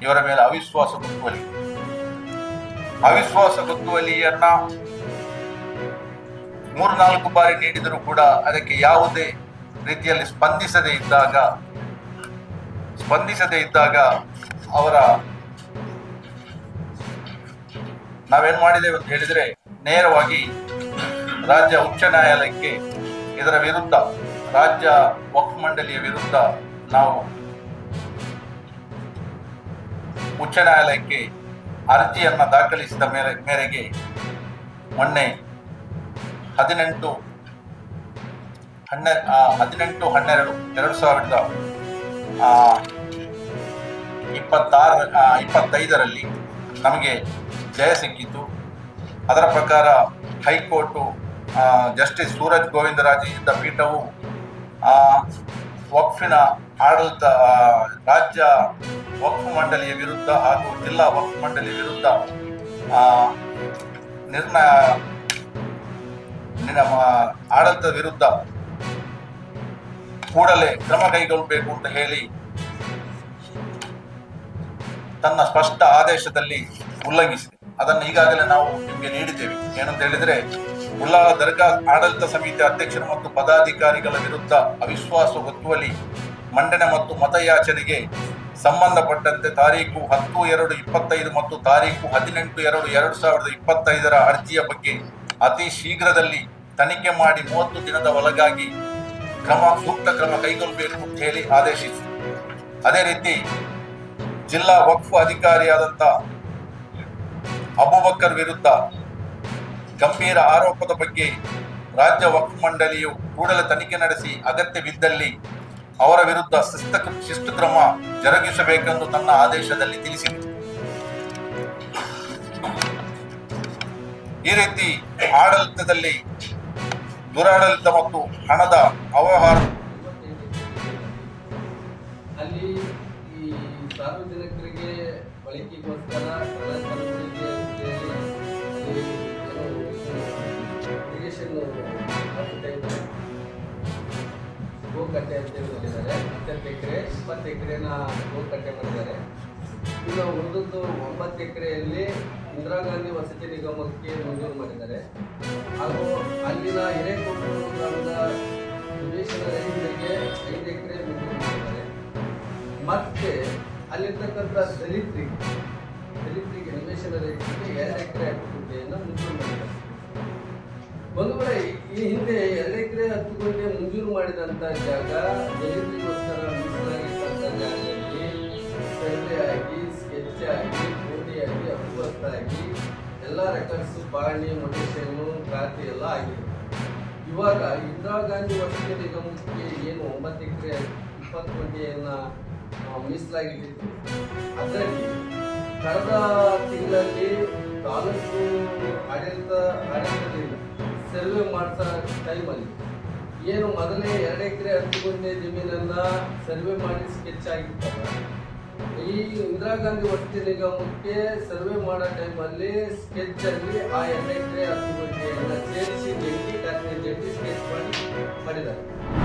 ಇವರ ಮೇಲೆ ಅವಿಶ್ವಾಸ ಗೊತ್ತುವಳಿಯನ್ನ 3-4 ಬಾರಿ ನೀಡಿದರೂ ಕೂಡ ಅದಕ್ಕೆ ಯಾವುದೇ ರೀತಿಯಲ್ಲಿ ಸ್ಪಂದಿಸದೇ ಇದ್ದಾಗ ಅವರ ನಾವೇನ್ ಮಾಡಿದ್ದೇವೆ ಅಂತ ಹೇಳಿದ್ರೆ, ನೇರವಾಗಿ ರಾಜ್ಯ ಉಚ್ಚ ನ್ಯಾಯಾಲಯಕ್ಕೆ ಇದರ ವಿರುದ್ಧ, ರಾಜ್ಯ ವಕ್ಫ್ ಮಂಡಳಿಯ ವಿರುದ್ಧ ನಾವು ಉಚ್ಚ ನ್ಯಾಯಾಲಯಕ್ಕೆ ಅರ್ಜಿಯನ್ನ ದಾಖಲಿಸಿದ ಮೇರೆಗೆ ಮೊನ್ನೆ 18/12/2025 ನಮಗೆ ಜಯ ಸಿಕ್ಕಿತು. ಅದರ ಪ್ರಕಾರ ಹೈಕೋರ್ಟು ಜಸ್ಟಿಸ್ ಸೂರಜ್ ಗೋವಿಂದರಾಜ್ ಇದ್ದ ಪೀಠವು ವಕ್ಫಿನ ಆಡಳಿತ ರಾಜ್ಯ ವಕ್ಫ್ ಮಂಡಳಿಯ ವಿರುದ್ಧ ಹಾಗೂ ಜಿಲ್ಲಾ ವಕ್ಫ್ ಮಂಡಳಿಯ ವಿರುದ್ಧ ಆಡಳಿತದ ವಿರುದ್ಧ ಕೂಡಲೇ ಕ್ರಮ ಕೈಗೊಳ್ಳಬೇಕು ಅಂತ ಹೇಳಿ ತನ್ನ ಸ್ಪಷ್ಟ ಆದೇಶದಲ್ಲಿ ಉಲ್ಲಂಘಿಸಿದೆ. ಅದನ್ನು ಈಗಾಗಲೇ ನಾವು ನಿಮಗೆ ನೀಡಿದ್ದೇವೆ. ಏನಂತ ಹೇಳಿದ್ರೆ, ಉಳ್ಳಾಲ ದರ್ಗಾ ಆಡಳಿತ ಸಮಿತಿ ಅಧ್ಯಕ್ಷರು ಮತ್ತು ಪದಾಧಿಕಾರಿಗಳ ವಿರುದ್ಧ ಅವಿಶ್ವಾಸ ಗೊತ್ತುವಳಿ ಮಂಡನೆ ಮತ್ತು ಮತಯಾಚನೆಗೆ ಸಂಬಂಧಪಟ್ಟಂತೆ ತಾರೀಕು 10/2/25 ಮತ್ತು ತಾರೀಕು 18/2/2025 ಅರ್ಜಿಯ ಬಗ್ಗೆ ಅತಿ ಶೀಘ್ರದಲ್ಲಿ ತನಿಖೆ ಮಾಡಿ 30 ದಿನದ ಒಳಗಾಗಿ ಸೂಕ್ತ ಕ್ರಮ ಕೈಗೊಳ್ಳಬೇಕು ಅಂತ ಹೇಳಿ ಆದೇಶಿಸಿತು. ಅದೇ ರೀತಿ ಜಿಲ್ಲಾ ವಕ್ಫ್ ಅಧಿಕಾರಿಯಾದಂಥ ಅಬೂಬಕರ್ ವಿರುದ್ಧ ಗಂಭೀರ ಆರೋಪದ ಬಗ್ಗೆ ರಾಜ್ಯ ವಕ್ಫ್ ಮಂಡಳಿಯು ಕೂಡಲೇ ತನಿಖೆ ನಡೆಸಿ ಅಗತ್ಯವಿದ್ದಲ್ಲಿ ಅವರ ವಿರುದ್ಧ ಶಿಸ್ತು ಕ್ರಮ ಜರುಗಿಸಬೇಕೆಂದು ತನ್ನ ಆದೇಶದಲ್ಲಿ ತಿಳಿಸಿದೆ. ಈ ರೀತಿ ಆಡಳಿತದಲ್ಲಿ ದುರಾಡಳಿತ ಮತ್ತು ಹಣದ ಅವ್ಯವಹಾರ ಅಲ್ಲಿ ಈ ಸಾರ್ವಜನಿಕರಿಗೆ ಬಳಕೆಗೋಸ್ಕರ ಗೋಕಟ್ಟೆ ಅಂತ ಹೇಳಿದ್ದಾರೆ. 10 ಎಕರೆ 20 ಎಕರೆನ ಗೋಕಟ್ಟೆ ಮಾಡಿದ್ದಾರೆ. ಇನ್ನು ಉಳಿದದ್ದು 9 ಎಕರೆಯಲ್ಲಿ ಇಂದಿರಾ ಗಾಂಧಿ ವಸತಿ ನಿಗಮಕ್ಕೆ ಮಂಜೂರು ಮಾಡಿದ್ದಾರೆ. ಹಾಗೂ ಅಲ್ಲಿನ ಹಿರೇಕೊಟ್ಟೂರು ಗ್ರಾಮದ ನಿವೇಶನ ರಹಿತರಿಗೆ 5 ಎಕರೆ ಮಂಜೂರು ಮಾಡಿದ್ದಾರೆ. ಮತ್ತೆ ಅಲ್ಲಿರ್ತಕ್ಕಂಥ ದಲಿತರಿಗೆ ನಿವೇಶನ ರಹಿತರಿಗೆ 2 ಎಕರೆ ಗುಂಟೆಯನ್ನು ಮಂಜೂರು ಮಾಡಿದ್ದಾರೆ. ಒಂದು ವೇಳೆ ಈ ಹಿಂದೆ 2 ಎಕರೆ 10 ಗುಂಟೆ ಮಂಜೂರು ಮಾಡಿದಂಥ ಜಾಗ ದಲಿತರಿಗೋಸ್ಕರ ಮೀಸಲಾಗಿದ್ದಂಥ ಜಾಗದಲ್ಲಿ ಸರ್ವೆ ಆಗಿ, ಸ್ಕೆಚ್ ಆಗಿ, ಕೋಡಿಯಾಗಿ, ಅಭಿವೃದ್ಧಾಗಿ ಎಲ್ಲ ರೆಕಾರ್ಡ್ಸು, ಪಾಣಿ, ಮೊಟೇಷನ್ನು, ಖಾತೆ ಎಲ್ಲ ಆಗಿದೆ. ಇವಾಗ ಇಂದಿರಾ ಗಾಂಧಿ ವಸತಿ ನಿಗಮಕ್ಕೆ ಏನು 9 ಎಕರೆ 20 ಗುಂಟೆಯನ್ನು ಮೀಸಲಾಗಿದ್ದು, ಅದರಲ್ಲಿ ಕಳೆದ ತಿಂಗಳಲ್ಲಿ ತಾಲೂಕು ಆಡಳಿತದಿಂದ ಸರ್ವೆ ಮಾಡಿಸೋ ಟೈಮಲ್ಲಿ ಏನು ಮೊದಲೇ 2 ಎಕರೆ 10 ಗುಂಟೆ ಜಮೀನನ್ನ ಸರ್ವೆ ಮಾಡಿ ಸ್ಕೆಚ್ ಆಗಿತ್ತಲ್ಲ, ಈ ಇಂದಿರಾ ಗಾಂಧಿ ವಸತಿ ನಿಗಮಕ್ಕೆ ಸರ್ವೆ ಮಾಡೋ ಟೈಮಲ್ಲಿ ಸ್ಕೆಚ್ ಅಲ್ಲಿ ಆ 2 ಎಕರೆ 10 ಗುಂಟೆಯನ್ನು ಸೇರಿಸಿ ಜಂಟಿ ಸ್ಕೆಚ್ ಮಾಡಿದ್ದಾರೆ.